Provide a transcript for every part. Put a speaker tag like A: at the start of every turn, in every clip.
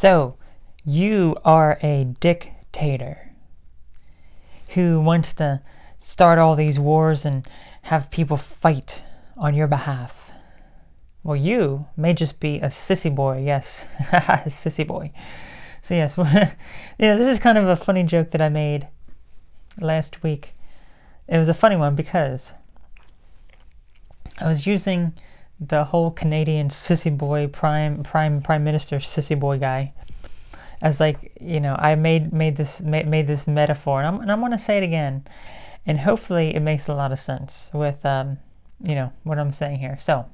A: So, you are a dictator who wants to start all these wars and have people fight on your behalf. Well, you may just be a sissy boy, yes, sissy boy. So yes, yeah, this is kind of a funny joke that I made last week. It was a funny one because I was using the whole Canadian sissy boy, prime minister sissy boy guy as, like, you know, I made this metaphor, and I'm gonna say it again, and hopefully it makes a lot of sense with you know what I'm saying here. So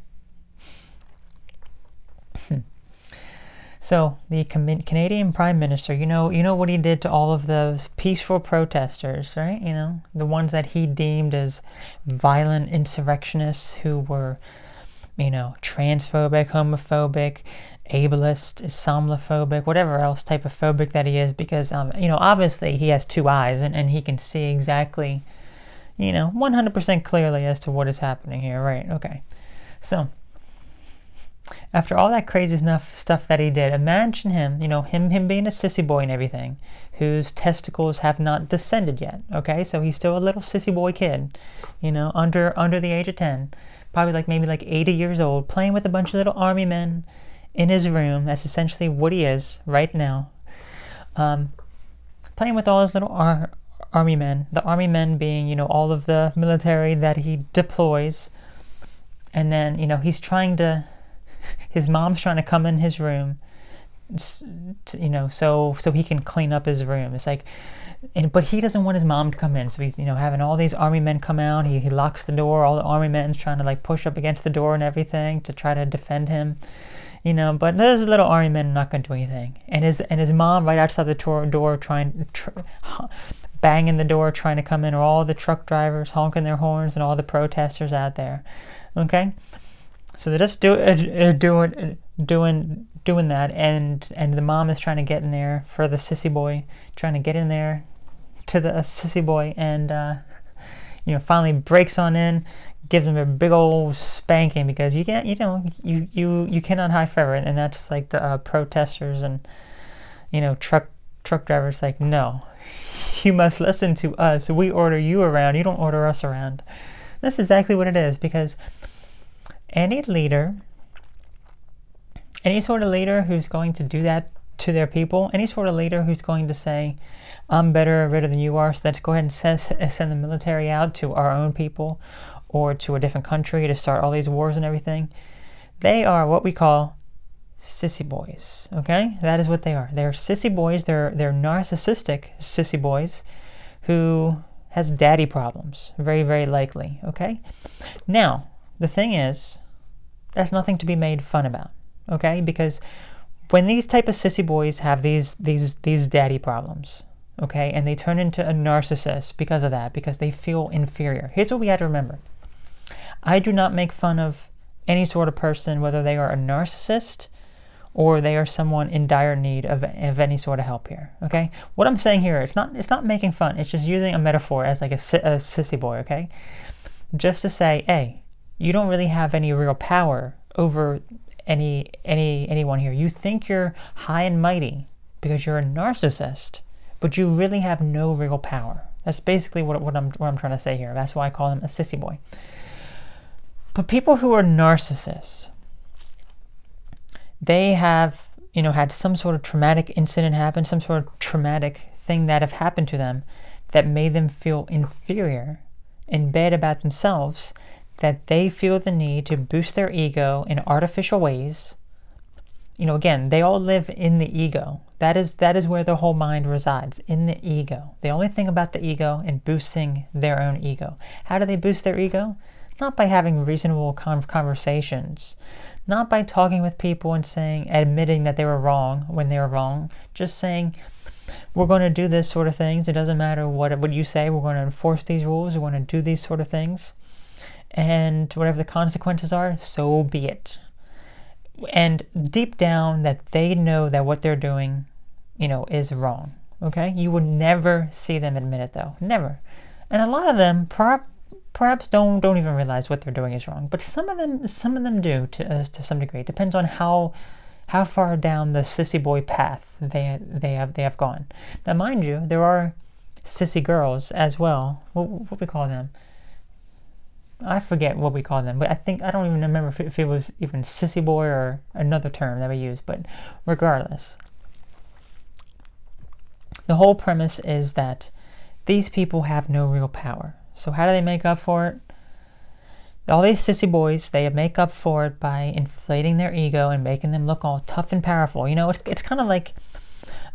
A: so the Canadian Prime Minister, you know what he did to all of those peaceful protesters, right? You know, the ones that he deemed as violent insurrectionists who were, you know, transphobic, homophobic, ableist, Islamophobic, whatever else type of phobic that he is, because, you know, obviously he has two eyes and he can see exactly, you know, 100% clearly as to what is happening here, right? Okay. So, after all that crazy stuff that he did, imagine him, you know, him being a sissy boy and everything, whose testicles have not descended yet, okay? So he's still a little sissy boy kid, you know, under the age of 10, probably like maybe like 80 years old, playing with a bunch of little army men in his room. That's essentially what he is right now. Playing with all his little army men, the army men being, you know, all of the military that he deploys. And then, you know, he's trying to, his mom's trying to come in his room, you know, so he can clean up his room. It's like, but he doesn't want his mom to come in, so he's, you know, having all these army men come out. He locks the door. All the army men's trying to like push up against the door and everything to try to defend him, you know. But those little army men are not going to do anything. And his mom right outside the door banging the door trying to come in, or all the truck drivers honking their horns and all the protesters out there. Okay. So they're just doing that, and the mom is trying to get in there for the sissy boy, trying to get in there to the sissy boy, and you know, finally breaks on in, gives him a big old spanking, because you can't, you know, you cannot hide forever, and that's like the protesters and, you know, truck drivers, like, no, you must listen to us. We order you around. You don't order us around. That's exactly what it is, because any leader, any sort of leader who's going to do that to their people, any sort of leader who's going to say, I'm better or better than you are, so let's go ahead and send the military out to our own people or to a different country to start all these wars and everything, they are what we call sissy boys, okay? That is what they are. They're sissy boys. They're narcissistic sissy boys who has daddy problems, very, very likely, okay? Now, the thing is, that's nothing to be made fun about, okay? Because when these type of sissy boys have these daddy problems, okay, and they turn into a narcissist because of that, because they feel inferior. Here's what we have to remember. I do not make fun of any sort of person, whether they are a narcissist or they are someone in dire need of any sort of help here, okay? What I'm saying here, it's not making fun. It's just using a metaphor as like a sissy boy, okay? Just to say, hey, you don't really have any real power over anyone here. You think you're high and mighty because you're a narcissist, but you really have no real power. That's basically what I'm trying to say here. That's why I call him a sissy boy. But people who are narcissists, they have, you know, had some sort of traumatic incident happen, some sort of traumatic thing that have happened to them that made them feel inferior and bad about themselves, that they feel the need to boost their ego in artificial ways. You know, again, they all live in the ego. That is where their whole mind resides, in the ego. The only thing about the ego and boosting their own ego. How do they boost their ego? Not by having reasonable conversations, not by talking with people and admitting that they were wrong when they were wrong, just saying, we're going to do this sort of things. It doesn't matter what you say. We're going to enforce these rules. We're going to do these sort of things. And whatever the consequences are, so be it. And deep down, that they know that what they're doing, you know, is wrong. Okay? You would never see them admit it, though. Never. And a lot of them perhaps don't even realize what they're doing is wrong. But some of them do to some degree. It depends on how how far down the sissy boy path they have gone. Now, mind you, there are sissy girls as well. What we call them? I forget what we call them, but I don't even remember if it was even sissy boy or another term that we use. But regardless, the whole premise is that these people have no real power. So how do they make up for it? All these sissy boys, they make up for it by inflating their ego and making them look all tough and powerful. You know, it's kind of like,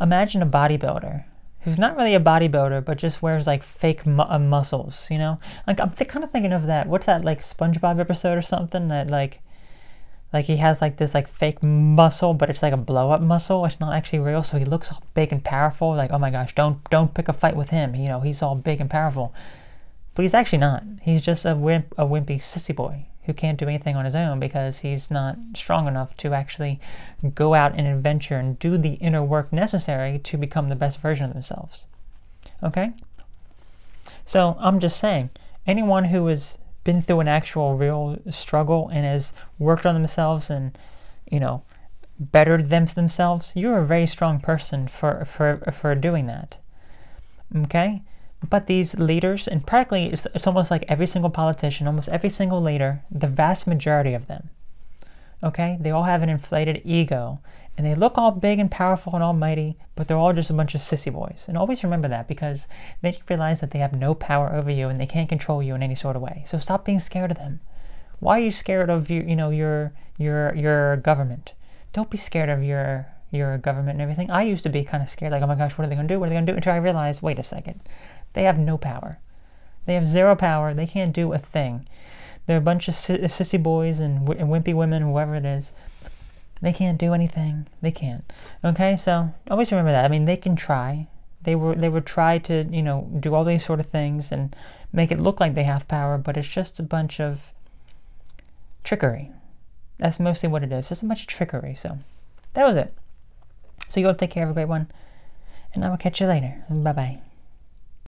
A: imagine a bodybuilder who's not really a bodybuilder, but just wears like fake muscles, you know? Like, I'm kind of thinking of that, what's that, like SpongeBob episode or something, that like he has like this like fake muscle, but it's like a blow-up muscle. It's not actually real, so he looks all big and powerful. Like, oh my gosh, don't pick a fight with him. You know, he's all big and powerful. But he's actually not. He's just a wimpy sissy boy who can't do anything on his own because he's not strong enough to actually go out and adventure and do the inner work necessary to become the best version of themselves. Okay? So I'm just saying, anyone who has been through an actual real struggle and has worked on themselves and, you know, bettered themselves, you're a very strong person for doing that. Okay? But these leaders, and practically it's almost like every single politician, almost every single leader, the vast majority of them, okay, they all have an inflated ego, and they look all big and powerful and almighty, but they're all just a bunch of sissy boys. And always remember that, because then you realize that they have no power over you and they can't control you in any sort of way. So stop being scared of them. Why are you scared of your government? Don't be scared of your government and everything. I used to be kind of scared, like, oh my gosh, what are they going to do? What are they going to do? Until I realized, wait a second. They have no power. They have zero power. They can't do a thing. They're a bunch of sissy boys and wimpy women, whoever it is. They can't do anything. They can't. Okay, so always remember that. I mean, they can try. They would try to, you know, do all these sort of things and make it look like they have power, but it's just a bunch of trickery. That's mostly what it is. Just a bunch of trickery. So that was it. So you all take care. Have a great one. And I will catch you later. Bye-bye.